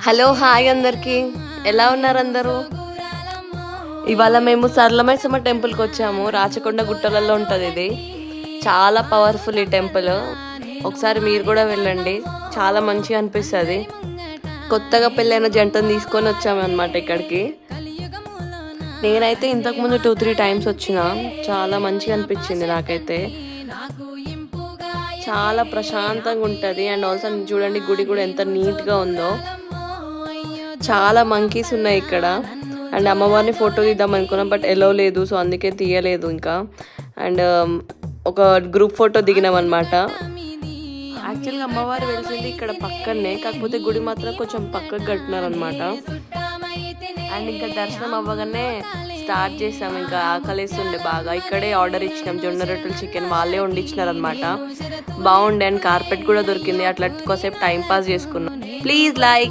Hello hi అందరికి, ఎలా ఉన్నారు అందరూ? ఇవాళ మేము సరళమైసమ్మ టెంపుల్కి వచ్చాము. రాచకొండ గుట్టలలో ఉంటుంది ఇది. చాలా పవర్ఫుల్ ఈ టెంపుల్. ఒకసారి మీరు కూడా వెళ్ళండి, చాలా మంచిగా అనిపిస్తుంది. కొత్తగా పెళ్ళైన జంటను తీసుకొని వచ్చాము అనమాట ఇక్కడికి. నేనైతే ఇంతకుముందు 2-3 టైమ్స్ వచ్చిన. చాలా మంచిగా అనిపించింది నాకైతే. చాలా ప్రశాంతంగా ఉంటుంది. అండ్ ఆల్సో చూడండి గుడి కూడా ఎంత నీట్గా ఉందో. చాలా మంకీస్ ఉన్నాయి ఇక్కడ. అండ్ అమ్మవారిని ఫోటో తీద్దాం అనుకున్నాం, బట్ ఎలో లేదు, సో అందుకే తీయలేదు ఇంకా. అండ్ ఒక గ్రూప్ ఫోటో దిగినాం అనమాట. యాక్చువల్గా అమ్మవారు వెలిసింది ఇక్కడ పక్కనే, కాకపోతే గుడి మాత్రం కొంచెం పక్కకు కట్టినారనమాట. అండ్ ఇంకా దర్శనం అవ్వగానే స్టార్ట్ చేసాం. ఇంకా ఆకలేస్తుండే బాగా. ఇక్కడే ఆర్డర్ ఇచ్చినాం, జొన్న రొట్టెలు చికెన్ వాళ్ళే వండించినారనమాట. బాగుండే. అండ్ కార్పెట్ కూడా దొరికింది. అట్లా కాసేపు టైం పాస్ చేసుకున్నాం. Please like